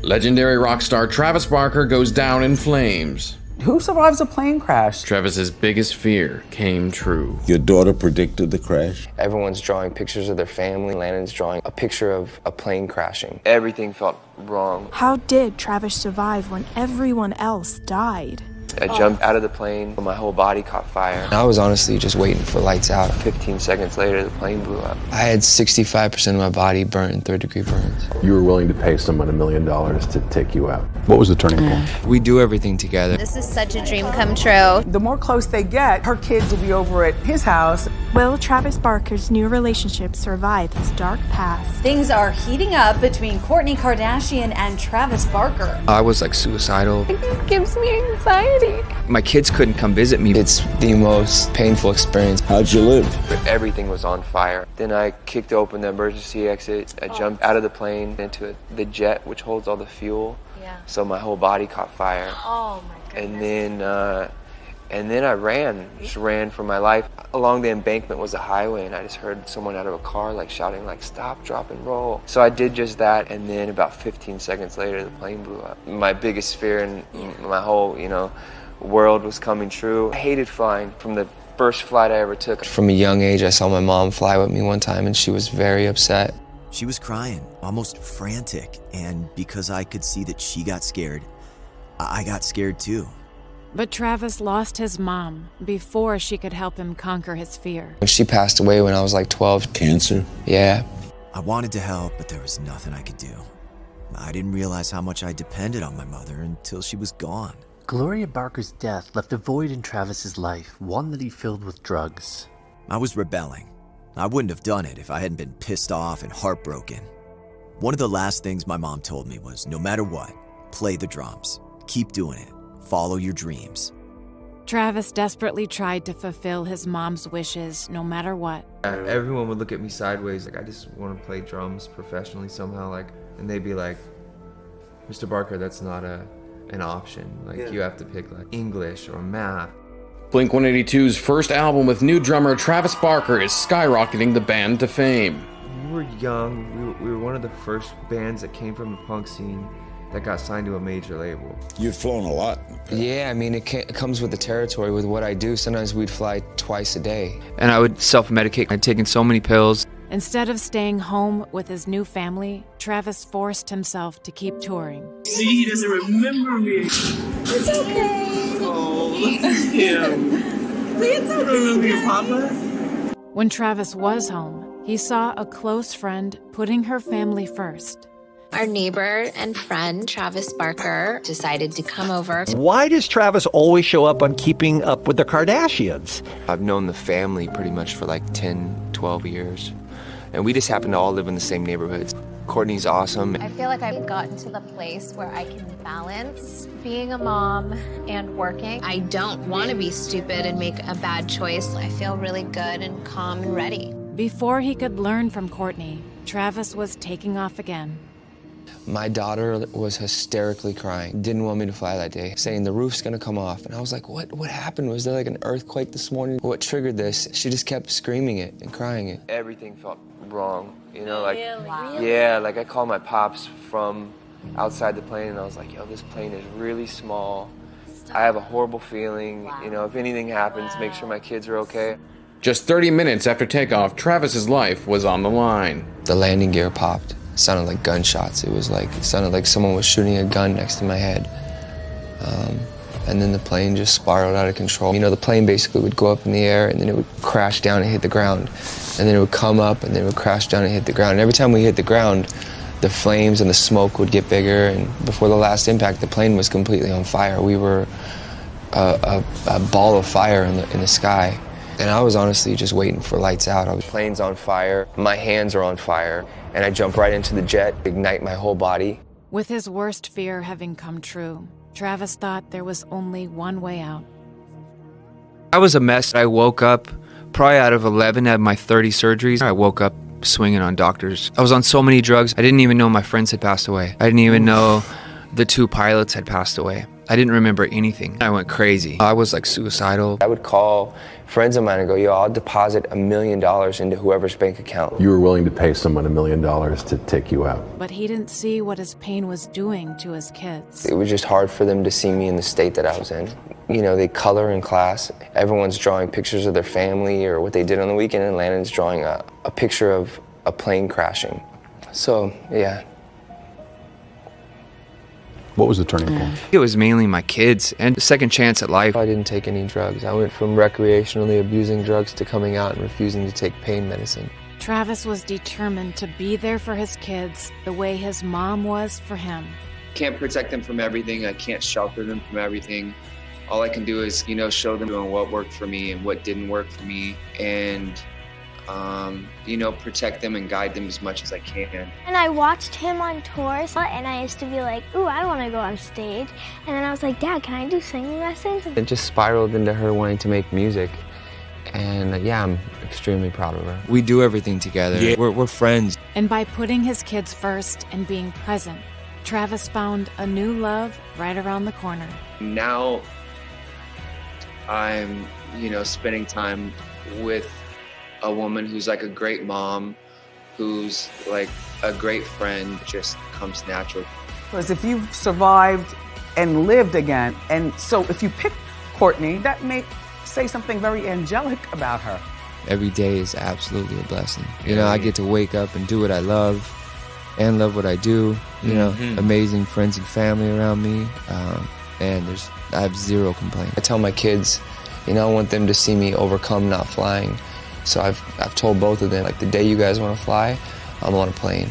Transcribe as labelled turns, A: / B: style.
A: Legendary rock star Travis Barker goes down in flames.
B: Who survives a plane crash?
A: Travis's biggest fear came true.
C: Your daughter predicted the crash?
D: Everyone's drawing pictures of their family. Landon's drawing a picture of a plane crashing. Everything felt wrong.
E: How did Travis survive when everyone else died?
D: I jumped out of the plane, my whole body caught fire. I was honestly just waiting for lights out. 15 seconds later, the plane blew up. I had 65% of my body burnt in third-degree burns.
F: You were willing to pay someone $1 million to take you out. What was the turning point?
D: We do everything together.
G: This is such a dream come true.
B: The more close they get, her kids will be over at his house.
E: Will Travis Barker's new relationship survive his dark past?
H: Things are heating up between Kourtney Kardashian and Travis Barker.
D: I was like suicidal.
G: It gives me anxiety.
D: My kids couldn't come visit me. It's the most painful experience.
C: How'd you live?
D: Everything was on fire. Then I kicked open the emergency exit. I jumped out of the plane into the jet, which holds all the fuel.
G: Yeah.
D: So my whole body caught fire.
G: Oh my goodness.
D: And then I ran for my life. Along the embankment was a highway, and I just heard someone out of a car like shouting like, "Stop, drop, and roll." So I did just that, and then about 15 seconds later, the plane blew up. My biggest fear in my whole, world was coming true. I hated flying from the first flight I ever took. From a young age, I saw my mom fly with me one time, and she was very upset.
I: She was crying, almost frantic, and because I could see that she got scared, I got scared too.
J: But Travis lost his mom before she could help him conquer his fear.
D: She passed away when I was like 12.
C: Cancer?
D: Yeah.
I: I wanted to help, but there was nothing I could do. I didn't realize how much I depended on my mother until she was gone.
K: Gloria Barker's death left a void in Travis's life, one that he filled with drugs.
I: I was rebelling. I wouldn't have done it if I hadn't been pissed off and heartbroken. One of the last things my mom told me was, no matter what, play the drums. Keep doing it. Follow your dreams.
J: Travis desperately tried to fulfill his mom's wishes no matter what.
D: Everyone would look at me sideways like I just want to play drums professionally somehow, and they'd be like, "Mr. Barker, that's not an option. You have to pick English or math."
A: Blink-182's first album with new drummer Travis Barker is skyrocketing the band to fame.
D: We were young. We were one of the first bands that came from the punk scene that got signed to a major label.
C: You've flown a lot.
D: Yeah, I mean, it comes with the territory with what I do. Sometimes we'd fly twice a day. And I would self-medicate. I'd taken so many pills.
J: Instead of staying home with his new family, Travis forced himself to keep touring.
L: See, he doesn't remember me.
H: It's okay.
L: Oh, look at him.
H: See, it's okay.
L: Remember your papa?
J: When Travis was home, he saw a close friend putting her family first.
G: Our neighbor and friend, Travis Barker, decided to come over.
M: Why does Travis always show up on Keeping Up with the Kardashians?
D: I've known the family pretty much for 10, 12 years. And we just happen to all live in the same neighborhoods. Kourtney's awesome.
G: I feel like I've gotten to the place where I can balance being a mom and working. I don't want to be stupid and make a bad choice. I feel really good and calm and ready.
J: Before he could learn from Kourtney, Travis was taking off again.
D: My daughter was hysterically crying, didn't want me to fly that day, saying the roof's gonna come off. And I was like, what happened? Was there an earthquake this morning? What triggered this? She just kept screaming it and crying it. Everything felt wrong,
G: Really?
D: Yeah, I called my pops from outside the plane and I was like, yo, this plane is really small. I have a horrible feeling, if anything happens, make sure my kids are okay.
A: Just 30 minutes after takeoff, Travis's life was on the line.
D: The landing gear popped. It sounded like gunshots. It sounded like someone was shooting a gun next to my head. And then the plane just spiraled out of control. The plane basically would go up in the air and then it would crash down and hit the ground. And then it would come up and then it would crash down and hit the ground. And every time we hit the ground, the flames and the smoke would get bigger. And before the last impact, the plane was completely on fire. We were a ball of fire in the sky. And I was honestly just waiting for lights out. The plane's on fire, my hands are on fire, and I jump right into the jet, ignite my whole body.
J: With his worst fear having come true, Travis thought there was only one way out.
D: I was a mess. I woke up probably out of 11 at my 30 surgeries. I woke up swinging on doctors. I was on so many drugs, I didn't even know my friends had passed away. I didn't even know the 2 pilots had passed away. I didn't remember anything. I went crazy. I was like suicidal. I would call friends of mine and go, yo, I'll deposit $1 million into whoever's bank account.
F: You were willing to pay someone $1 million to take you out.
J: But he didn't see what his pain was doing to his kids.
D: It was just hard for them to see me in the state that I was in. You know, they color in class. Everyone's drawing pictures of their family or what they did on the weekend, and Landon's drawing a picture of a plane crashing. So, yeah.
F: What was the turning point?
D: It was mainly my kids and a second chance at life. I didn't take any drugs. I went from recreationally abusing drugs to coming out and refusing to take pain medicine.
J: Travis was determined to be there for his kids the way his mom was for him.
D: Can't protect them from everything. I can't shelter them from everything. All I can do is, show them doing what worked for me and what didn't work for me, and protect them and guide them as much as I can.
N: And I watched him on tours, and I used to be like, ooh, I want to go on stage. And then I was like, Dad, can I do singing lessons?
D: It just spiraled into her wanting to make music. And I'm extremely proud of her. We do everything together. Yeah. We're friends.
J: And by putting his kids first and being present, Travis found a new love right around the corner.
D: Now I'm, spending time with a woman who's like a great mom, who's like a great friend, just comes natural.
B: Because if you've survived and lived again, and so if you pick Kourtney, that may say something very angelic about her.
D: Every day is absolutely a blessing. I get to wake up and do what I love and love what I do. Amazing friends and family around me. And I have zero complaints. I tell my kids, I want them to see me overcome not flying. So I've told both of them, like, the day you guys want to fly, I'm on a plane.